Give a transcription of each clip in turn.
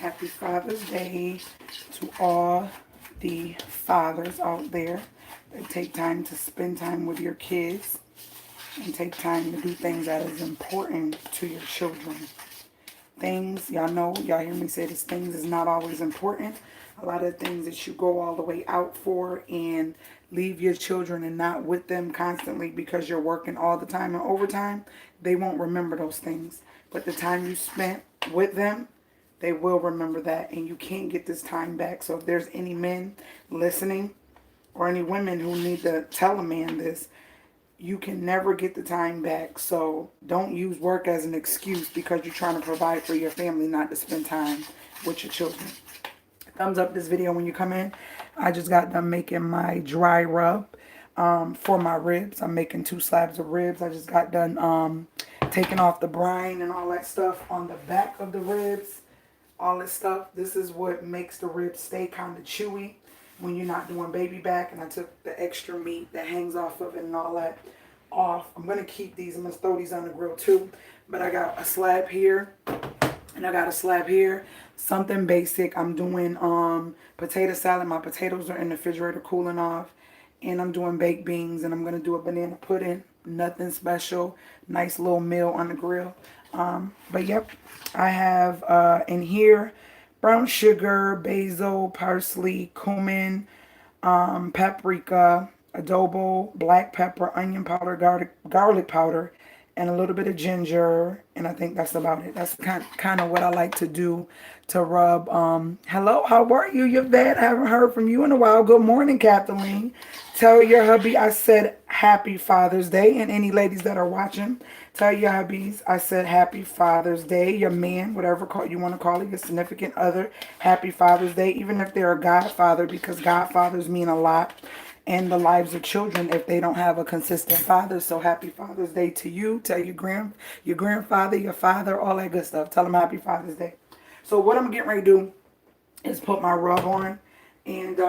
Happy Father's Day to all the fathers out there that take time to spend time with your kids and take time to do things that is important to your children. Things, y'all know, y'all hear me say this, things is not always important. A lot of things that you go all the way out for and leave your children and not with them constantly because you're working all the time and overtime, they won't remember those things. But the time you spent with them, they will remember that, and you can't get this time back. So if there's any men listening or any women who need to tell a man this, you can never get the time back. So don't use work as an excuse because you're trying to provide for your family, not to spend time with your children. Thumbs up this video when you come in. I just got done making my dry rub for my ribs. I'm making 2 slabs of ribs. I just got done taking off the brine and all that stuff on the back of the ribs. All this stuff. This is what makes the ribs stay kind of chewy when you're not doing baby back. And I took the extra meat that hangs off of it and all that off. I'm going to keep these. I'm going to throw these on the grill too. But I got a slab here and I got a slab here. Something basic. I'm doing potato salad. My potatoes are in the refrigerator cooling off. And I'm doing baked beans. And I'm going to do a banana pudding. Nothing special. Nice little meal on the grill. But yep. I have in here brown sugar, basil, parsley, cumin, paprika, adobo, black pepper, onion powder, garlic powder, and a little bit of ginger. And I think that's about it. That's kind of what I like to do to rub. Hello, how are you, Yvette? I haven't heard from you in a while. Good morning, Kathleen. Tell your hubby I said happy Father's Day. And any ladies that are watching, tell your hubbies I said happy Father's Day. Your man, whatever you want to call it, your significant other, happy Father's Day. Even if they're a godfather, because godfathers mean a lot in the lives of children if they don't have a consistent father. So happy Father's Day to you. Tell your grandfather, your father, all that good stuff. Tell them happy Father's Day. So what I'm getting ready to do is put my rub on and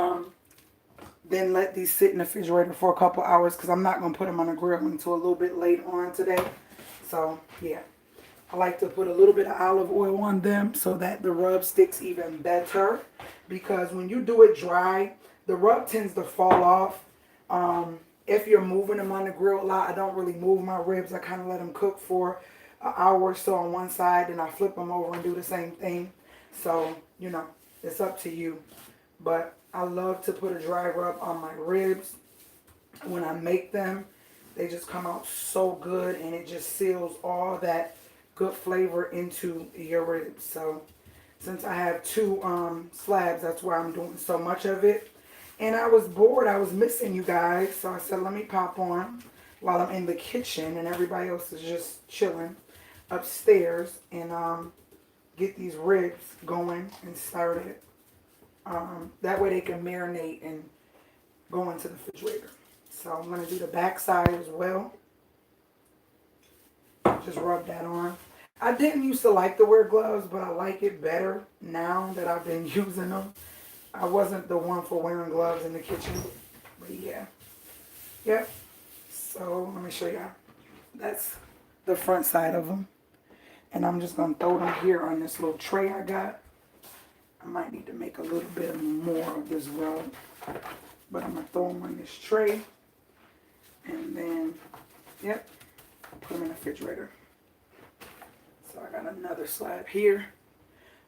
then let these sit in the refrigerator for a couple hours because I'm not going to put them on the grill until a little bit later on today. So, yeah. I like to put a little bit of olive oil on them so that the rub sticks even better. Because when you do it dry, the rub tends to fall off. If you're moving them on the grill a lot, I don't really move my ribs. I kind of let them cook for an hour or so on one side. And I flip them over and do the same thing. So, you know, it's up to you. But I love to put a dry rub on my ribs. When I make them, they just come out so good and it just seals all that good flavor into your ribs. So since I have 2 slabs, that's why I'm doing so much of it. And I was bored. I was missing you guys. So I said, let me pop on while I'm in the kitchen and everybody else is just chilling upstairs and get these ribs going and started. That way they can marinate and go into the refrigerator. So I'm going to do the back side as well. Just rub that on. I didn't used to like to wear gloves, but I like it better now that I've been using them. I wasn't the one for wearing gloves in the kitchen. But yeah. Yep. So let me show y'all. That's the front side of them. And I'm just going to throw them here on this little tray I got. I might need to make a little bit more of this rub. But I'm going to throw them on this tray. And then, yep, put them in the refrigerator. So I got another slab here.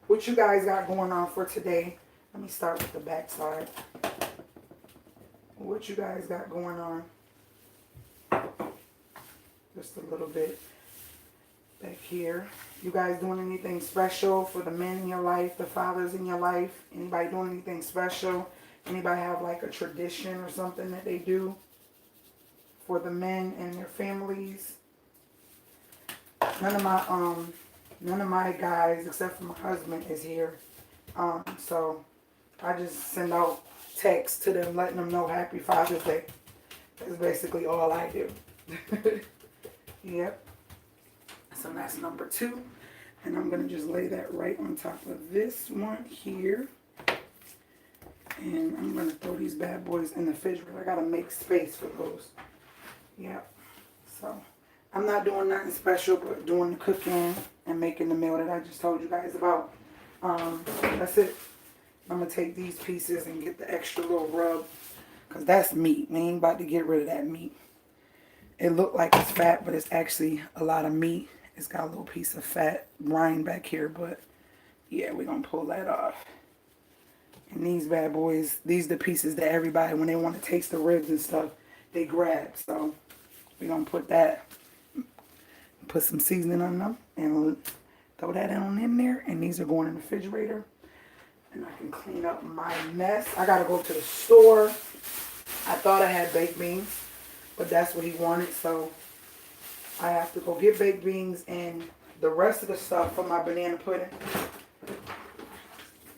What you guys got going on for today? Let me start with the back side. What you guys got going on? Just a little bit back here. You guys doing anything special for the men in your life, the fathers in your life? Anybody doing anything special? Anybody have like a tradition or something that they do for the men and their families? None of my guys except for my husband is here. So I just send out texts to them letting them know happy Father's Day. That's basically all I do. Yep. So that's number 2. And I'm going to just lay that right on top of this one here. And I'm going to throw these bad boys in the refrigerator. I got to make space for those. Yep. So I'm not doing nothing special, but doing the cooking and making the meal that I just told you guys about. That's it. I'm going to take these pieces and get the extra little rub. Because that's meat. We ain't about to get rid of that meat. It looked like it's fat, but it's actually a lot of meat. It's got a little piece of fat rind back here, but yeah, we're going to pull that off. And these bad boys, these are the pieces that everybody, when they want to taste the ribs and stuff, they grab. So we're going to put that, put some seasoning on them, and throw that on in there. And these are going in the refrigerator. And I can clean up my mess. I got to go to the store. I thought I had baked beans, but that's what he wanted. So I have to go get baked beans and the rest of the stuff for my banana pudding.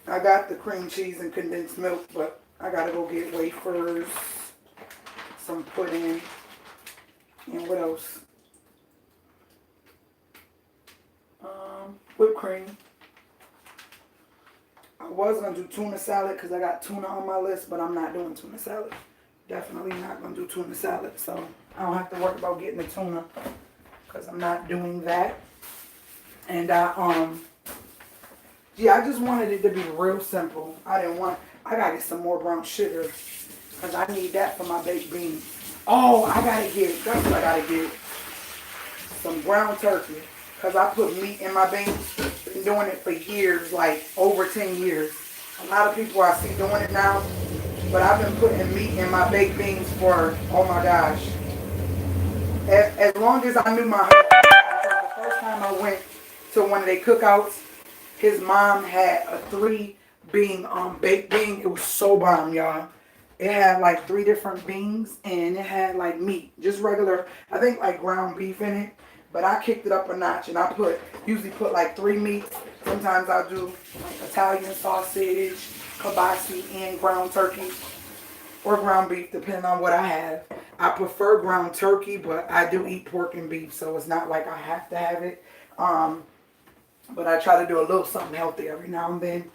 I got the cream cheese and condensed milk, but I got to go get wafers, some pudding, and what else? Whipped cream. I was going to do tuna salad because I got tuna on my list, but I'm not doing tuna salad. Definitely not going to do tuna salad, so I don't have to worry about getting the tuna because I'm not doing that. And yeah, I just wanted it to be real simple. I got to get some more brown sugar because I need that for my baked beans. Oh, that's what I got to get. Some ground turkey because I put meat in my beans. Been doing it for years, like over 10 years. A lot of people I see doing it now, but I've been putting meat in my baked beans for, oh my gosh, as long as I knew my husband. The first time I went to one of their cookouts, his mom had a 3-bean baked bean. It was so bomb, y'all. It had like 3 different beans and it had like meat, just regular, I think like ground beef in it. But I kicked it up a notch and I usually put like 3 meats. Sometimes I'll do like Italian sausage, kielbasa, and ground turkey or ground beef, depending on what I have. I prefer ground turkey, but I do eat pork and beef, so it's not like I have to have it. But I try to do a little something healthy every now and then.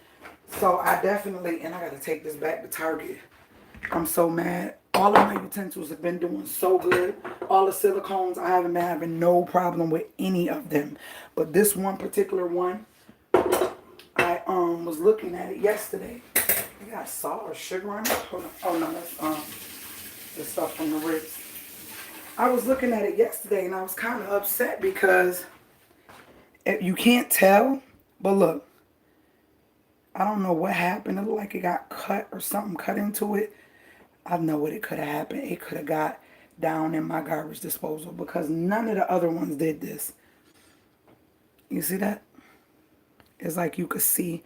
So I definitely, and I got to take this back to Target. I'm so mad. All of my utensils have been doing so good. All the silicones, I haven't been having no problem with any of them. But this one particular one, I was looking at it yesterday. It got salt or sugar on it. Hold on. Oh no, that's the stuff from the Ritz. I was looking at it yesterday and I was kind of upset because you can't tell. But look, I don't know what happened. It looked like it got cut or something cut into it. I know what it could have happened. It could have got down in my garbage disposal because none of the other ones did this. You see that? It's like you could see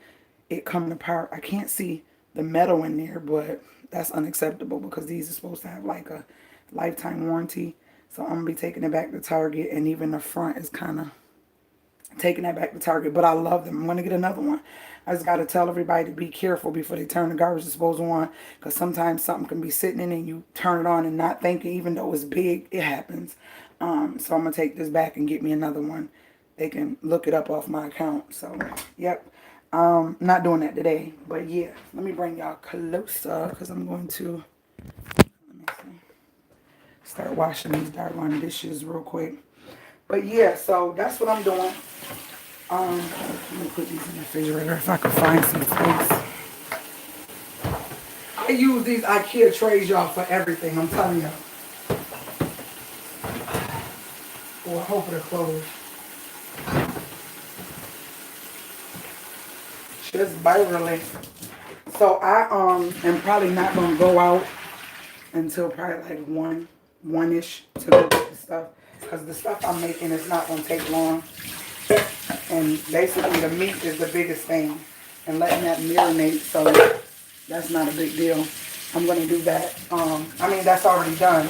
it coming apart. I can't see the metal in there, but that's unacceptable because these are supposed to have like a lifetime warranty. So I'm going to be taking it back to Target, and even the front is kind of taking that back to Target. But I love them. I'm going to get another one. I just got to tell everybody to be careful before they turn the garbage disposal on, because sometimes something can be sitting in and you turn it on and not thinking, even though it's big, it happens. So I'm going to take this back and get me another one. They can look it up off my account. So, yep. Not doing that today. But, yeah. Let me bring y'all closer because I'm going to start washing these doggone dishes real quick. But, yeah. So, that's what I'm doing. Let me put these in the refrigerator if I can find some space. I use these IKEA trays, y'all, for everything. I'm telling y'all. Well, I hope they're closed. Just barely. So I am probably not gonna go out until probably like one-ish to go get the stuff, because the stuff I'm making is not gonna take long. And basically the meat is the biggest thing, and letting that marinate, so that's not a big deal. I'm gonna do that. I mean, that's already done,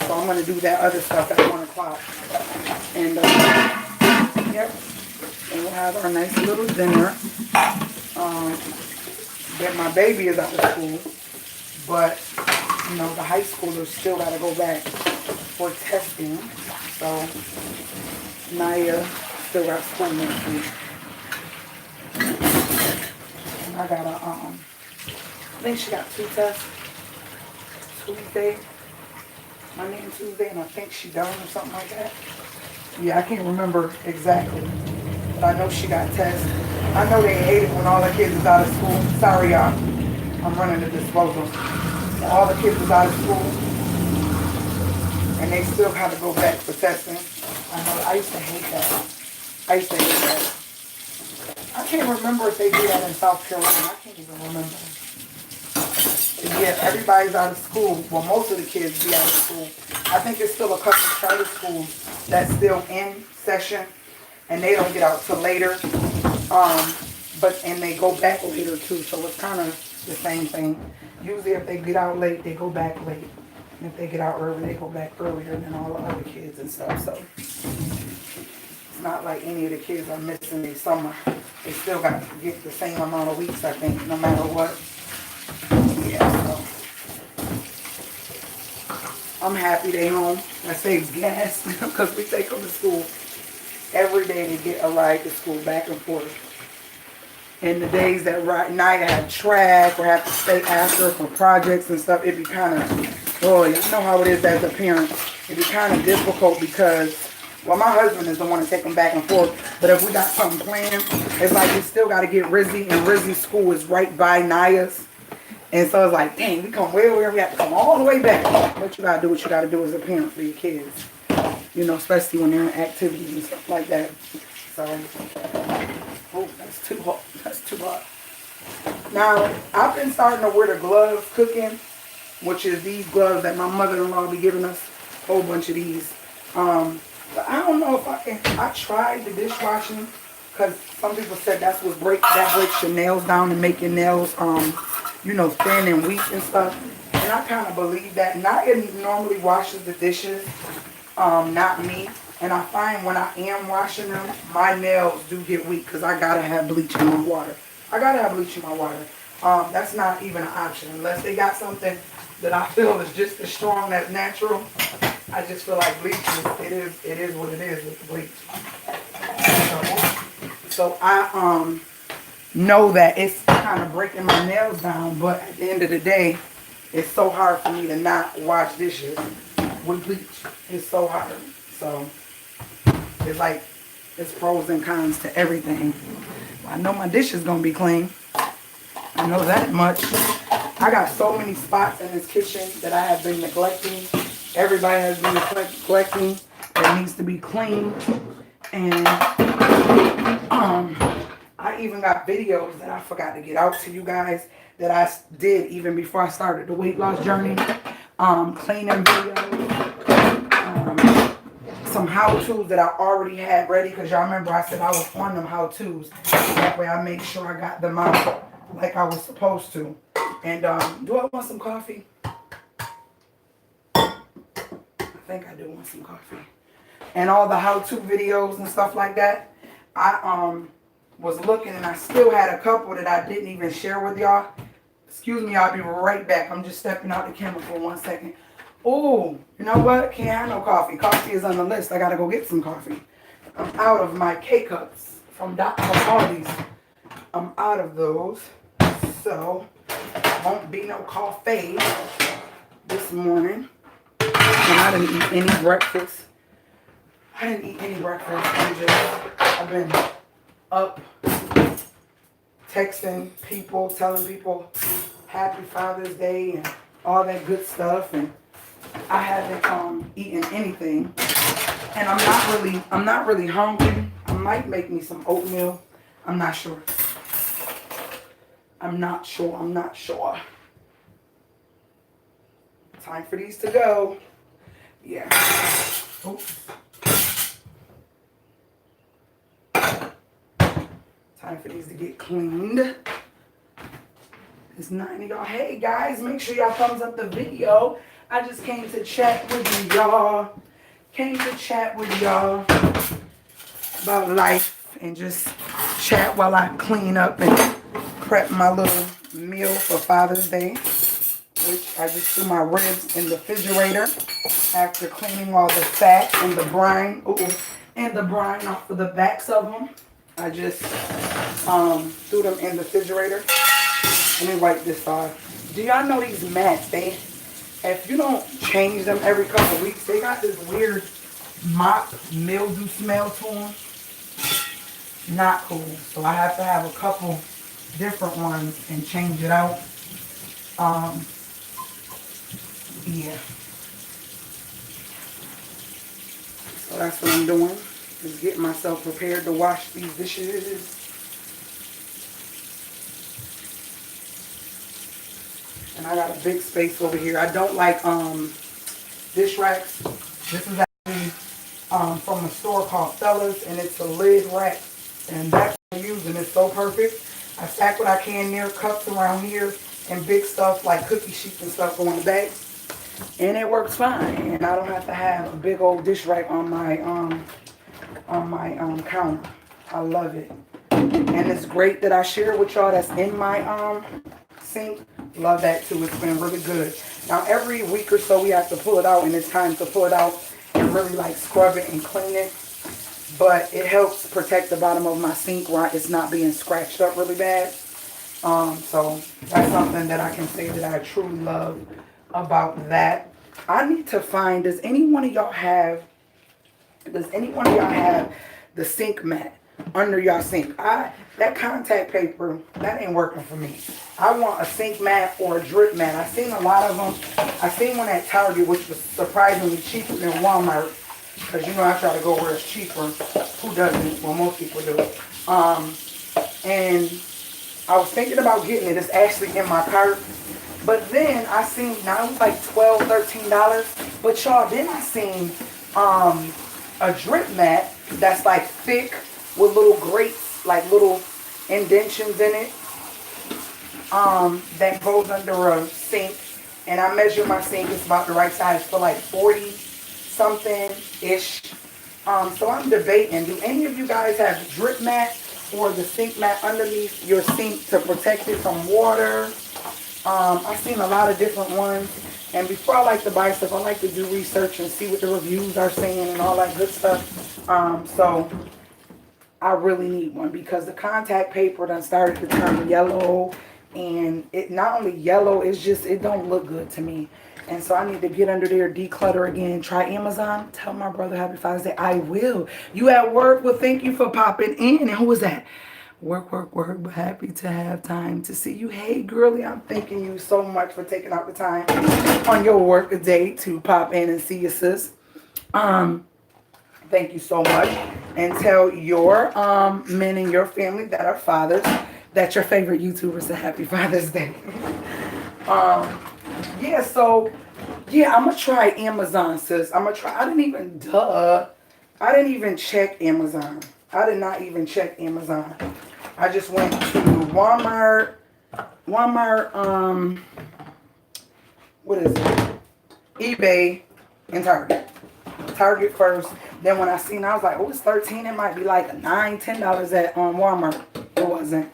so I'm gonna do that other stuff at 1 o'clock. And yep, and we'll have our nice little dinner. That my baby is out of school, but you know, the high schoolers still gotta go back for testing. So Naya still got school next week. And I gotta I think she got 2 tests. Tuesday, Monday and Tuesday, and I think she done or something like that. Yeah, I can't remember exactly, but I know she got tests. I know they hate it when all the kids is out of school. Sorry, y'all. I'm running the disposal. All the kids is out of school. And they still have to go back for testing. I know. I used to hate that. I used to hate that. I can't remember if they do that in South Carolina. I can't even remember. Yeah, everybody's out of school. Well, most of the kids be out of school. I think there's still a couple charter schools that's still in session, and they don't get out till later. And they go back later too, so it's kind of the same thing. Usually, if they get out late, they go back late, and if they get out early, they go back earlier than all the other kids and stuff. So it's not like any of the kids are missing their summer. They still got to get the same amount of weeks, I think, no matter what. Yeah, so I'm happy they home. That saves gas because we take them to school every day to get a ride to school back and forth. And the days that Naya had track or have to stay after for projects and stuff, it'd be kind of, oh, you know how it is as a parent. It'd be kind of difficult because, well, my husband is the one to take them back and forth. But if we got something planned, it's like we still got to get Rizzy, and Rizzy's school is right by Naya's. And so it's like, dang, we come way over here, we have to come all the way back. But you got to do what you got to do as a parent for your kids. You know, especially when they're in activities and stuff like that. So, oh, that's too hot. That's too hot. Now, I've been starting to wear the gloves cooking, which is these gloves that my mother-in-law be giving us. A whole bunch of these. But I don't know if I can. I tried the dishwashing because some people said that's what breaks your nails down and make your nails, you know, thin and weak and stuff. And I kind of believe that. Naya normally washes the dishes, not me. And I find when I am washing them, my nails do get weak because I gotta have bleach in my water. I gotta have bleach in my water. That's not even an option unless they got something that I feel is just as strong as natural. I just feel like bleach it is what it is with the bleach. So I know that it's kind of breaking my nails down, but at the end of the day, it's so hard for me to not wash dishes with bleach. It's so hard. So it's like it's pros and cons to everything. I know my dish is gonna be clean. I know that much. I got so many spots in this kitchen that I have been neglecting. Everybody has been neglecting that needs to be cleaned. And I even got videos that I forgot to get out to you guys that I did even before I started the weight loss journey. Cleaning videos. Some how-tos that I already had ready because y'all remember I said I was on them how-tos. That way I make sure I got them out like I was supposed to. And do I want some coffee? I think I do want some coffee. And all the how-to videos and stuff like that. I was looking and I still had a couple that I didn't even share with y'all. Excuse me, I'll be right back. I'm just stepping out the camera for 1 second. Oh, you know what? Can't have no coffee. Coffee is on the list. I gotta go get some coffee. I'm out of my K-Cups from Aldi's. I'm out of those. So, won't be no coffee this morning. And I didn't eat any breakfast. I've been up texting people, telling people Happy Father's Day and all that good stuff. And I haven't eaten anything, and I'm not really hungry. I might make me some oatmeal. I'm not sure. I'm not sure. Time for these to go. Yeah. Oops. Time for these to get cleaned. It's 9 y'all. Hey guys, make sure y'all thumbs up the video. I just came to chat with y'all. About life and just chat while I clean up and prep my little meal for Father's Day. Which I just threw my ribs in the refrigerator after cleaning all the fat and the brine. And the brine off of the backs of them. I just threw them in the refrigerator. Let me wipe this off. Do y'all know these mats, if you don't change them every couple of weeks, they got this weird mop mildew smell to them. not cool. So I have to have a couple different ones and change it out. Yeah. So that's what I'm doing. Just getting myself prepared to wash these dishes. And I got a big space over here. I don't like dish racks. This is actually from a store called Fellas, and it's a lid rack. And that's what I'm using. It's so perfect. I stack what I can near cups around here, and big stuff like cookie sheets and stuff go in the bag. And it works fine. And I don't have to have a big old dish rack on my counter. I love it. And it's great that I share with y'all that's in my sink. Love that too. It's been really good. Now every week or so we have to pull it out, and it's time to pull it out and really like scrub it and clean it. But it helps protect the bottom of my sink where it's not being scratched up really bad. So that's something that I can say that I truly love about that. I need to find, does any one of y'all have the sink mat under y'all sink? That contact paper, that ain't working for me. I want a sink mat or a drip mat. I've seen a lot of them. I seen one at Target, which was surprisingly cheaper than Walmart. Because you know I try to go where it's cheaper. Who doesn't? Well, most people do. And I was thinking about getting it. It's actually in my cart. But then I seen, now it was like $12, $13. But y'all, then I seen a drip mat that's like thick with little grates, like little indentions in it. That goes under a sink. And I measure my sink. It's about the right size for like 40 something-ish. So I'm debating, do any of you guys have the drip mat or the sink mat underneath your sink to protect it from water? I've seen a lot of different ones. And before I like to buy stuff, I like to do research and see what the reviews are saying and all that good stuff. So I really need one because the contact paper done started to turn yellow. And it not only yellow, it's just, it don't look good to me. And so I need to get under there, declutter again, try Amazon. Tell my brother Happy Father's Day. I will. You at work? Well, thank you for popping in. And who was that? Work, work, work, but happy to have time to see you. Hey, girly, I'm thanking you so much for taking out the time on your work day to pop in and see you, sis. Thank you so much. And tell your men in your family that are fathers that your favorite YouTubers a Happy Father's Day. Yeah, so, yeah, I'm going to try Amazon, sis. I'm going to try. I didn't even check Amazon. I did not even check Amazon. I just went to Walmart, what is it? eBay, and Target. Target first. Then when I seen, I was like, oh, it's 13. It might be like $9, $10 at Walmart. It wasn't.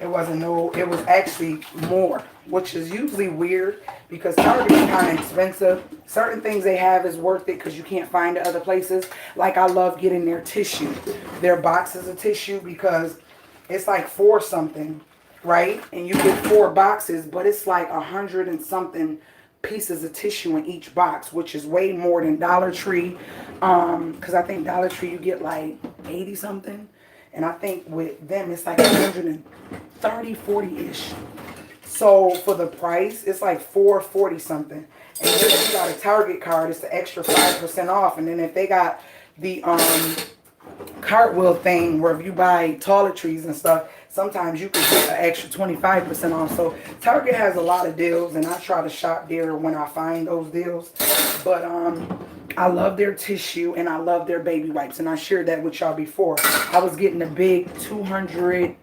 It wasn't. No, it was actually more, which is usually weird because Target is kind of expensive. Certain things they have is worth it because you can't find it other places. Like I love getting their tissue, their boxes of tissue, because it's like 4 something, right? And you get 4 boxes, but it's like 100 and something pieces of tissue in each box, which is way more than Dollar Tree. Because I think Dollar Tree you get like 80 something. And I think with them, it's like 130, 40-ish. So for the price, it's like $4.40 something. And if you got a Target card, it's the extra 5% off. And then if they got the cartwheel thing where if you buy toiletries and stuff, sometimes you can get an extra 25% off. So Target has a lot of deals, and I try to shop there when I find those deals. But I love their tissue and I love their baby wipes, and I shared that with y'all before. I was getting the big 200,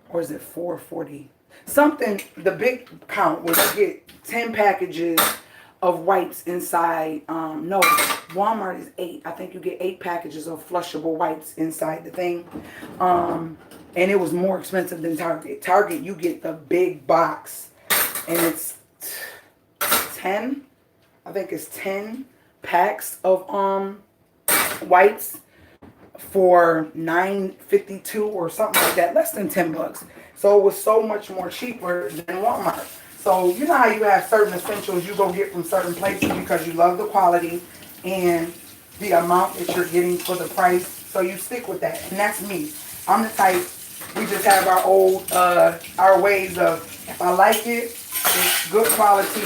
or is it 440? Something, the big count was to get 10 packages of wipes inside. No, Walmart is 8. I think you get 8 packages of flushable wipes inside the thing. And it was more expensive than Target. Target, you get the big box, and it's 10. I think it's 10 packs of wipes for $9.52 or something like that, less than 10 bucks. So it was so much more cheaper than Walmart. So you know how you have certain essentials you go get from certain places because you love the quality and the amount that you're getting for the price. So you stick with that, and that's me. I'm the type, we just have our old, our ways of, if I like it, it's good quality,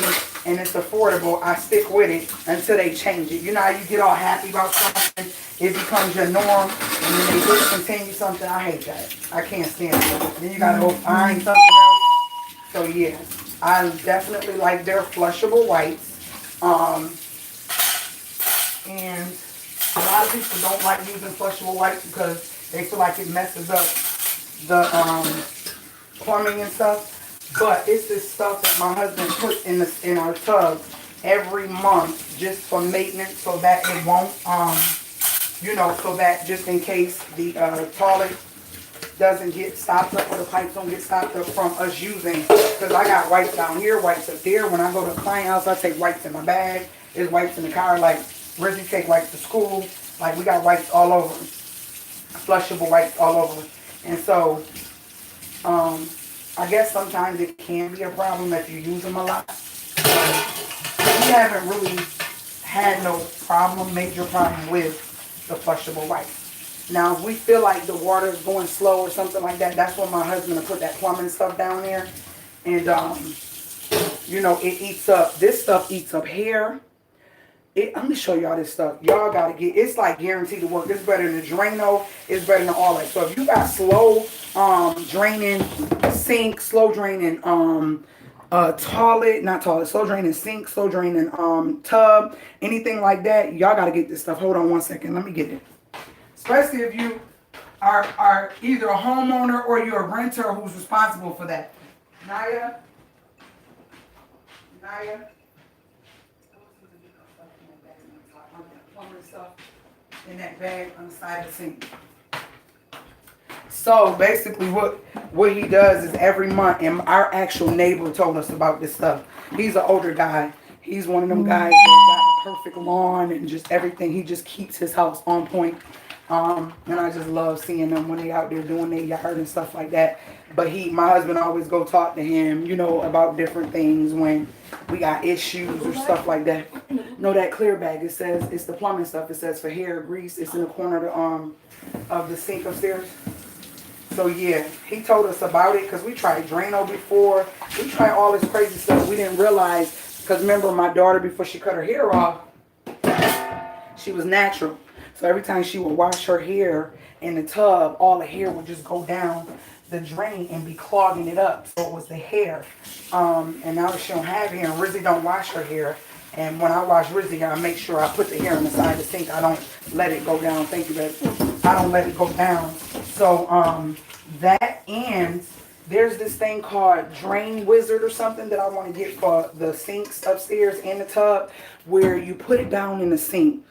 and it's affordable, I stick with it until they change it. You know how you get all happy about something, it becomes your norm, and then they discontinue something. I hate that. I can't stand it. Then you gotta go find something else. So yeah, I definitely like their flushable whites. And a lot of people don't like using flushable whites because they feel like it messes up the plumbing and stuff. But it's this stuff that my husband puts in our tub every month just for maintenance, so that it won't, you know, so that just in case the toilet doesn't get stopped up or the pipes don't get stopped up from us using. Because I got wipes down here, wipes up there. When I go to a client house, I take wipes in my bag. There's wipes in the car, like Rizzy take wipes to school. Like we got wipes all over. Flushable wipes all over. And so, I guess sometimes it can be a problem if you use them a lot. We haven't really had no problem, major problem with the flushable wipes. Now, if we feel like the water is going slow or something like that, that's when my husband will put that plumbing stuff down there. And, you know, it eats up, this stuff eats up hair. I'm going to show y'all this stuff. Y'all got to get, it's like guaranteed to work. It's better than the Drano. It's better than all that. So if you got slow draining sink, slow draining toilet, not toilet, slow draining sink, slow draining tub, anything like that, y'all got to get this stuff. Hold on one second. Let me get it. Especially if you are either a homeowner or you're a renter who's responsible for that. Naya? Stuff in that bag on the side of the sink. So basically what he does is every month, and our actual neighbor told us about this stuff. He's an older guy. He's one of them guys that got the perfect lawn and just everything. He just keeps his house on point. And I just love seeing them when they out there doing their yard and stuff like that. But my husband always go talk to him, you know, about different things when we got issues or stuff like that. No, that clear bag, it says, it's the plumbing stuff. It says for hair, grease. It's in the corner of the sink upstairs. So yeah, he told us about it because we tried Drano before. We tried all this crazy stuff. We didn't realize, because remember my daughter, before she cut her hair off, she was natural. So every time she would wash her hair in the tub, all the hair would just go down the drain and be clogging it up. So it was the hair. And now that she don't have hair, and Rizzy don't wash her hair. And when I wash Rizzy, I make sure I put the hair on the side of the sink. I don't let it go down. Thank you, baby. I don't let it go down. So that, and there's this thing called Drain Wizard or something that I want to get for the sinks upstairs in the tub, where you put it down in the sink,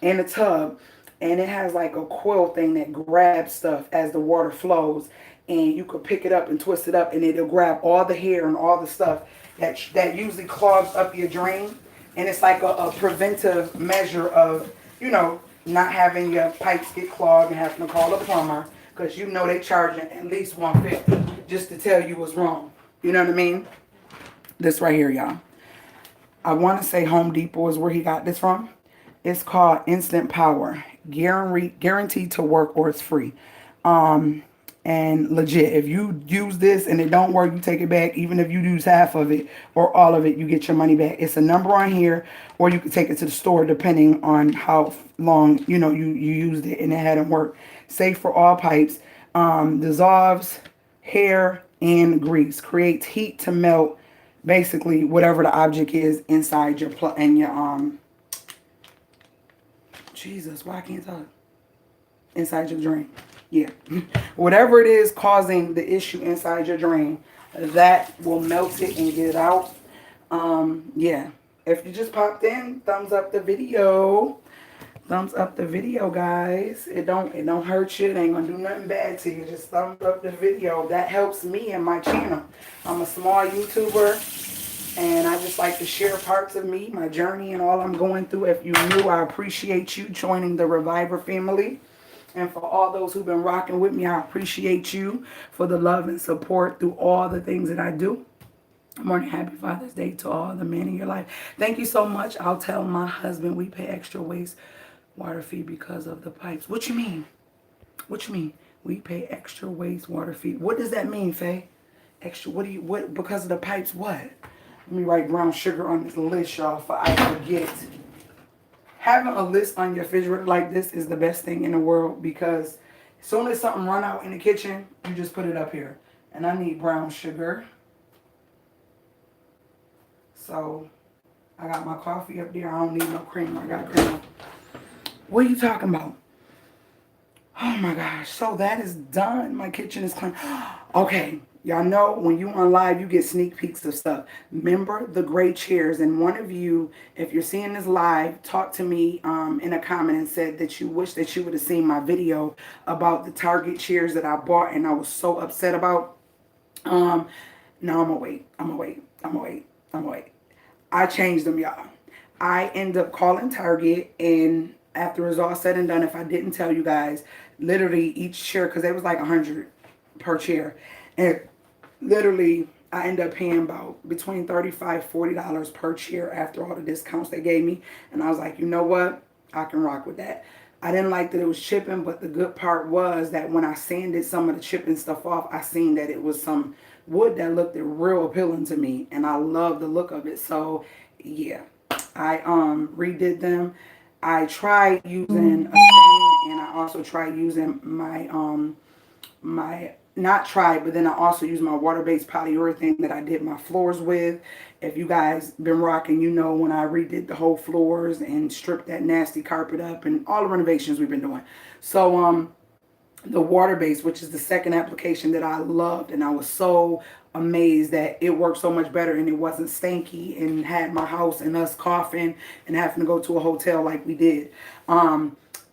in the tub, and it has like a coil thing that grabs stuff as the water flows, and you could pick it up and twist it up, and it'll grab all the hair and all the stuff that usually clogs up your drain. And it's like a preventive measure of, you know, not having your pipes get clogged and having to call a plumber, because you know they charging at least $150 just to tell you what's wrong. You know what I mean? This right here, y'all. I want to say Home Depot is where he got this from. It's called Instant Power. Guaranteed to work, or it's free. And legit, if you use this and it don't work, you take it back. Even if you use half of it or all of it, you get your money back. It's a number on here, or you can take it to the store depending on how long, you know, you used it and it hadn't worked. Safe for all pipes. Dissolves hair and grease. Creates heat to melt basically whatever the object is inside your Jesus, why I can't talk? Inside your drain. Yeah. Whatever it is causing the issue inside your drain, that will melt it and get it out. Yeah. If you just popped in, thumbs up the video. Thumbs up the video, guys. It don't hurt you. It ain't gonna do nothing bad to you. Just thumbs up the video. That helps me and my channel. I'm a small YouTuber, and I just like to share parts of me, my journey, and all I'm going through. If you're new, I appreciate you joining the Reviver family. And for all those who've been rocking with me, I appreciate you for the love and support through all the things that I do. Morning, happy Father's Day to all the men in your life. Thank you so much. I'll tell my husband we pay extra waste water fee because of the pipes. What you mean? What you mean? We pay extra wastewater fee. What does that mean, Faye? Extra, what, because of the pipes, what? Let me write brown sugar on this list, y'all, for I forget. Having a list on your refrigerator like this is the best thing in the world, because as soon as something run out in the kitchen, you just put it up here. And I need brown sugar. So I got my coffee up there. I don't need no cream. I got cream. What are you talking about? Oh my gosh. So that is done. My kitchen is clean. Okay. Y'all know when you on live, you get sneak peeks of stuff. Remember the gray chairs. And one of you, if you're seeing this live, talked to me in a comment and said that you wish that you would have seen my video about the Target chairs that I bought and I was so upset about. No, I'm gonna wait. I changed them, y'all. I end up calling Target, and after it's all said and done, if I didn't tell you guys, literally each chair, because it was like 100 per chair, and literally I end up paying about between $35, $40 per chair after all the discounts they gave me. And I was like, you know what? I can rock with that. I didn't like that it was chipping, but the good part was that when I sanded some of the chipping stuff off, I seen that it was some wood that looked real appealing to me, and I love the look of it. So yeah, I redid them. I tried using a stain, and I also tried using my not tried, but then I also use my water-based polyurethane that I did my floors with. If you guys been rocking, you know when I redid the whole floors and stripped that nasty carpet up and all the renovations we've been doing. So the water-based, which is the second application that I loved, and I was so amazed that it worked so much better and it wasn't stanky and had my house and us coughing and having to go to a hotel like we did.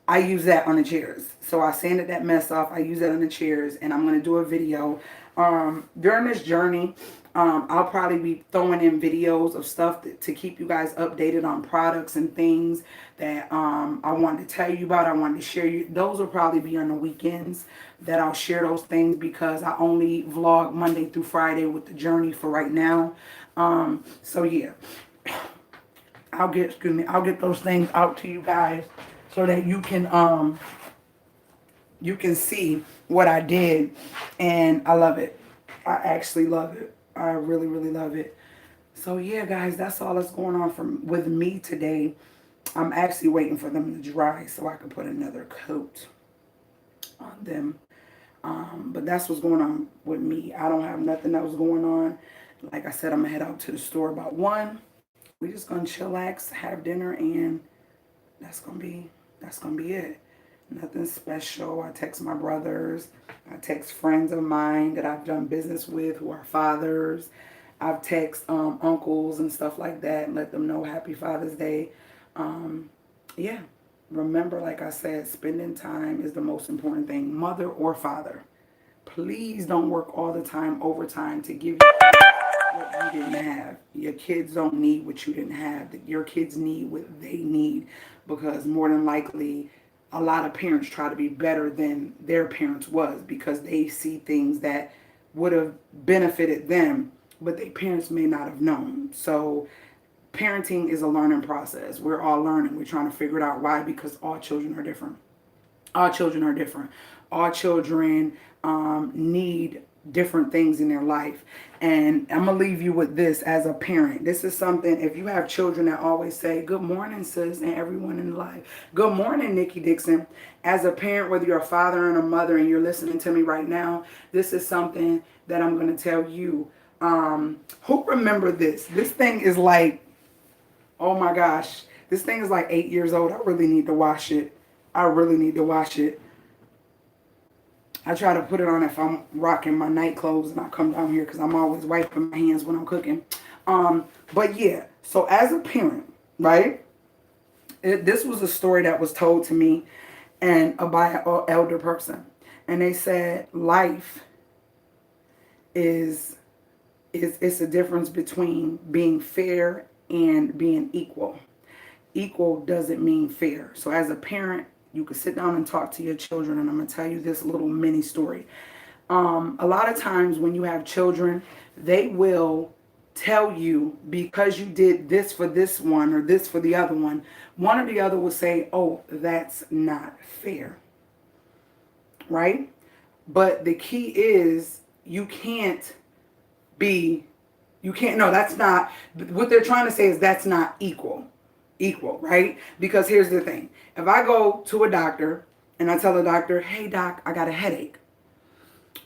I use that on the chairs. So I sanded that mess off. I use that on the chairs, and I'm going to do a video. During this journey, I'll probably be throwing in videos of stuff to keep you guys updated on products and things that I wanted to tell you about. I wanted to share you. Those will probably be on the weekends that I'll share those things, because I only vlog Monday through Friday with the journey for right now. So yeah, I'll get those things out to you guys so that you can see what I did, and I love it. I actually love it. I really, really love it. So yeah, guys, that's all that's going on with me today. I'm actually waiting for them to dry so I can put another coat on them. But that's what's going on with me. I don't have nothing else going on. Like I said, I'm gonna head out to the store about 1. We're just gonna chillax, have dinner, and that's gonna be it. Nothing special. I text my brothers. I text friends of mine that I've done business with who are fathers. I've text uncles and stuff like that and let them know Happy Father's Day. Yeah. Remember, like I said, spending time is the most important thing. Mother or father, please don't work all the time overtime to give you what you didn't have. Your kids don't need what you didn't have. Your kids need what they need, because more than likely a lot of parents try to be better than their parents was, because they see things that would have benefited them, but their parents may not have known. So parenting is a learning process. We're all learning. We're trying to figure it out. Why? Because all children are different. All children are different. All children need different things in their life. And I'm going to leave you with this as a parent. This is something, if you have children that always say, good morning, sis, and everyone in life. Good morning, Nikki Dixon. As a parent, whether you're a father and a mother and you're listening to me right now, this is something that I'm going to tell you. Who remember this? This thing is like, oh my gosh, this thing is like 8 years old. I really need to wash it. I really need to wash it. I try to put it on if I'm rocking my night clothes and I come down here, because I'm always wiping my hands when I'm cooking. But yeah, so as a parent, right, this was a story that was told to me and by an elder person. And they said life it's a difference between being fair and being equal. Equal doesn't mean fair. So as a parent, you can sit down and talk to your children, and I'm going to tell you this little mini story. A lot of times when you have children, they will tell you, because you did this for this one or this for the other one or the other will say, oh, that's not fair. Right? But the key is no, that's not, what they're trying to say is that's not equal, right? Because here's the thing. If I go to a doctor and I tell the doctor, hey doc, I got a headache.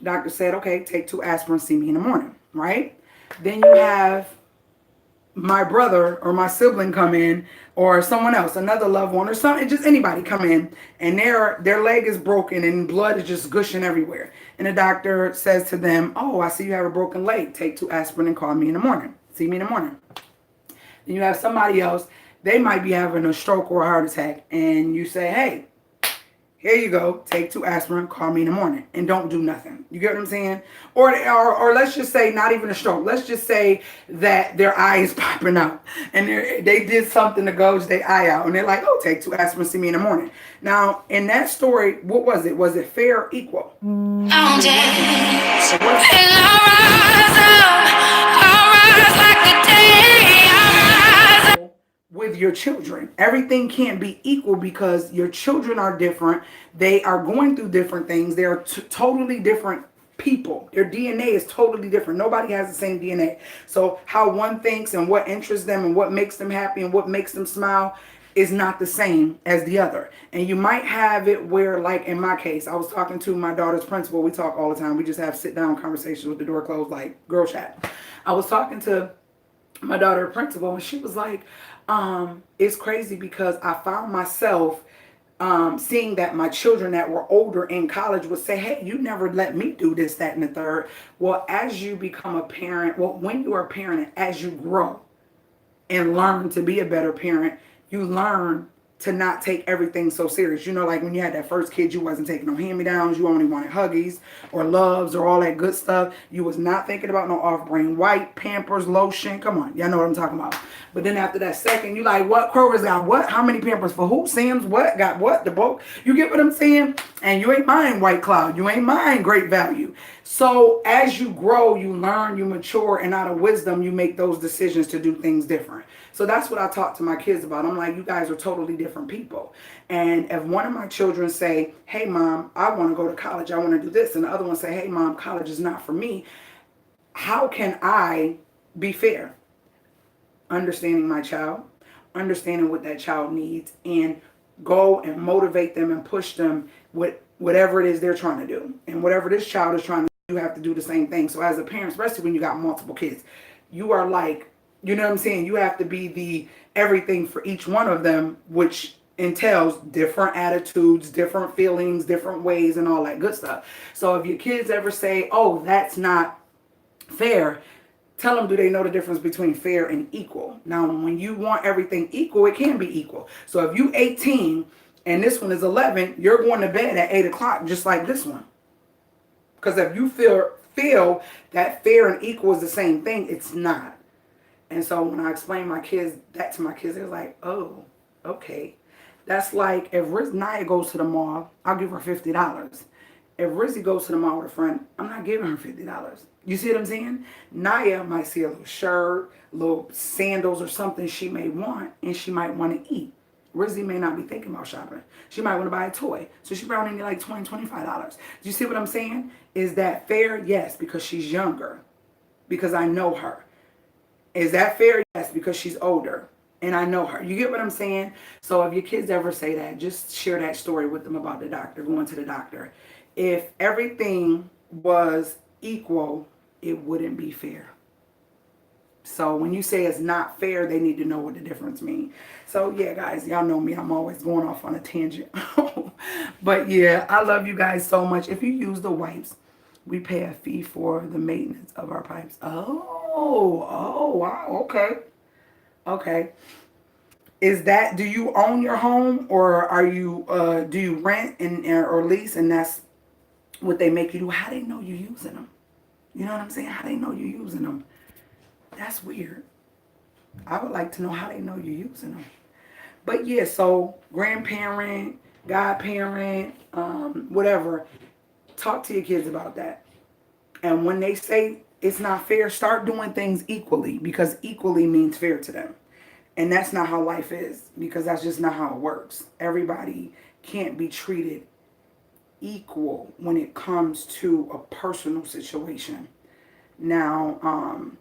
Doctor said, okay, take 2 aspirin, see me in the morning, right? Then you have my brother or my sibling come in, or someone else, another loved one, or something, just anybody come in, and their leg is broken and blood is just gushing everywhere. And the doctor says to them, oh, I see you have a broken leg. Take 2 aspirin and call me in the morning. See me in the morning. Then you have somebody else, they might be having a stroke or a heart attack, and you say, hey, here you go, take 2 aspirin, call me in the morning, and don't do nothing. You get what I'm saying? Or let's just say not even a stroke. Let's just say that their eye is popping out, and they did something to gouge their eye out, and they're like, oh, take 2 aspirin, see me in the morning. Now, in that story, what was it? Was it fair or equal? With your children, everything can't be equal because your children are different. They are going through different things. They're totally different people. Their DNA is totally different. Nobody has the same DNA. So how one thinks and what interests them and what makes them happy and what makes them smile is not the same as the other. And you might have it where, like in my case, I was talking to my daughter's principal. We talk all the time. We just have sit down conversations with the door closed, like girl chat. I was talking to my daughter's principal, and she was like, it's crazy because I found myself seeing that my children that were older in college would say, hey, you never let me do this, that, and the third. Well, as you become a parent, well, when you are a parent, as you grow and learn to be a better parent, you learn to not take everything so serious. You know, like when you had that first kid, you wasn't taking no hand-me-downs. You only wanted Huggies or Loves or all that good stuff. You was not thinking about no off-brand white, Pampers, lotion. Come on, y'all know what I'm talking about. But then after that second, you like, what? Kroger's got what? How many Pampers for who? Sam's what? Got what? The bulk? You get what I'm saying? And you ain't mind White Cloud. You ain't mind Great Value. So as you grow, you learn, you mature, and out of wisdom, you make those decisions to do things different. So that's what I talk to my kids about. I'm like, you guys are totally different people. And if one of my children say, hey, mom, I want to go to college. I want to do this. And the other one say, hey, mom, college is not for me. How can I be fair? Understanding my child, understanding what that child needs, and go and motivate them and push them with whatever it is they're trying to do. And whatever this child is trying to do, you have to do the same thing. So as a parent, especially when you got multiple kids, you are like, you know what I'm saying? You have to be the everything for each one of them, which entails different attitudes, different feelings, different ways, and all that good stuff. So if your kids ever say, oh, that's not fair, tell them, do they know the difference between fair and equal? Now, when you want everything equal, it can be equal. So if you 18 and this one is 11, you're going to bed at 8 o'clock, just like this one. Because if you feel that fair and equal is the same thing, it's not. And so when I explain that to my kids, they're like, oh, okay. That's like if Naya goes to the mall, I'll give her $50. If Rizzy goes to the mall with a friend, I'm not giving her $50. You see what I'm saying? Naya might see a little shirt, little sandals or something she may want, and she might want to eat. Rizzy may not be thinking about shopping. She might want to buy a toy. So she probably need like $20, $25. Do you see what I'm saying? Is that fair? Yes, because she's younger. Because I know her. Is that fair? Yes, because she's older and I know her. You get what I'm saying? So if your kids ever say that, just share that story with them about the doctor, going to the doctor. If everything was equal, it wouldn't be fair. So when you say it's not fair, they need to know what the difference means. So yeah, guys, y'all know me. I'm always going off on a tangent. But yeah, I love you guys so much. If you use the wipes, we pay a fee for the maintenance of our pipes. Oh, wow, okay. Is that, do you own your home, or are you, do you rent or lease, and that's what they make you do? How they know you're using them? You know what I'm saying? How they know you're using them? That's weird. I would like to know how they know you're using them. But yeah, so grandparent, godparent, whatever. Talk to your kids about that. And when they say it's not fair, start doing things equally, because equally means fair to them. And that's not how life is, because that's just not how it works. Everybody can't be treated equal when it comes to a personal situation. Now,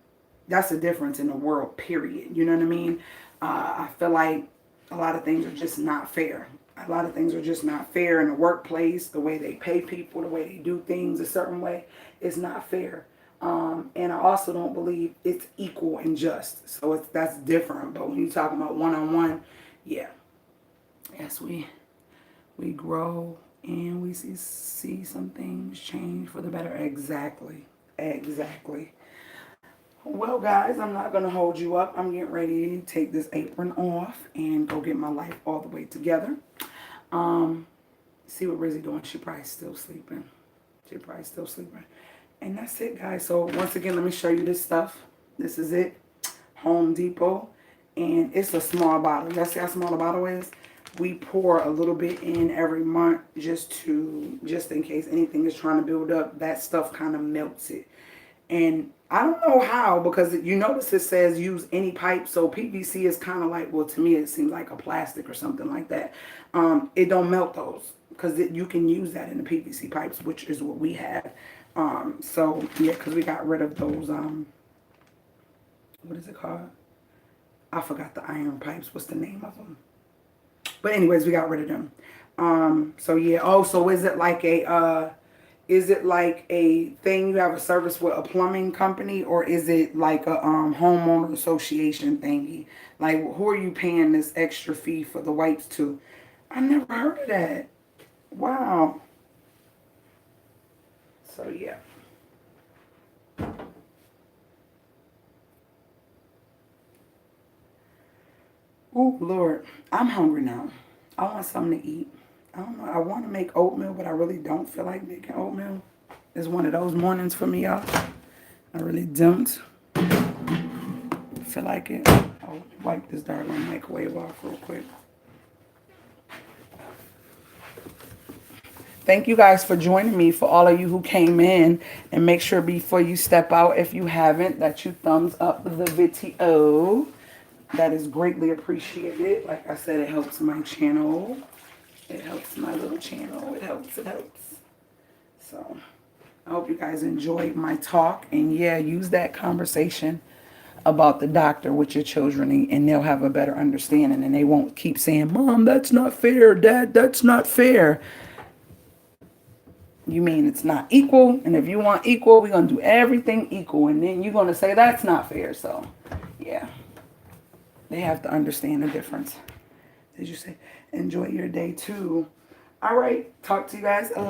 that's a difference in the world, period. You know what I mean? I feel like a lot of things are just not fair. A lot of things are just not fair in the workplace. The way they pay people, the way they do things a certain way is not fair. And I also don't believe it's equal and just. So that's different. But when you're talking about one-on-one, yeah. Yes, we grow and we see some things change for the better. Exactly. Exactly. Well, guys, I'm not going to hold you up. I'm getting ready to take this apron off and go get my life all the way together. See what Rizzy doing. She probably still sleeping. And that's it, guys. So once again, let me show you this stuff. This is it. Home Depot. And it's a small bottle. Y'all see how small the bottle is? We pour a little bit in every month just in case anything is trying to build up. That stuff kind of melts it. And I don't know how, because you notice it says use any pipe. So PVC is kind of like, well, to me, it seems like a plastic or something like that. It don't melt those because you can use that in the PVC pipes, which is what we have. So, yeah, because we got rid of those, what is it called? I forgot the iron pipes. What's the name of them? But anyways, we got rid of them. So, yeah. Oh, so is it like a thing you have a service with a plumbing company, or is it like a homeowner association thingy? Like, who are you paying this extra fee for the wipes to? I never heard of that. Wow. So, yeah. Oh, Lord. I'm hungry now. I want something to eat. I don't know. I want to make oatmeal, but I really don't feel like making oatmeal. It's one of those mornings for me, y'all. I really don't feel like it. I'll wipe this doggone microwave off real quick. Thank you guys for joining me. For all of you who came in, and make sure before you step out, if you haven't, that you thumbs up the video. That is greatly appreciated. Like I said, it helps my channel. It helps my little channel. It helps. So I hope you guys enjoyed my talk. And yeah, use that conversation about the doctor with your children, and they'll have a better understanding, and they won't keep saying, Mom, that's not fair. Dad, that's not fair. You mean it's not equal? And if you want equal, we're going to do everything equal. And then you're going to say that's not fair. So, yeah. They have to understand the difference. Did you say enjoy your day too? All right. Talk to you guys.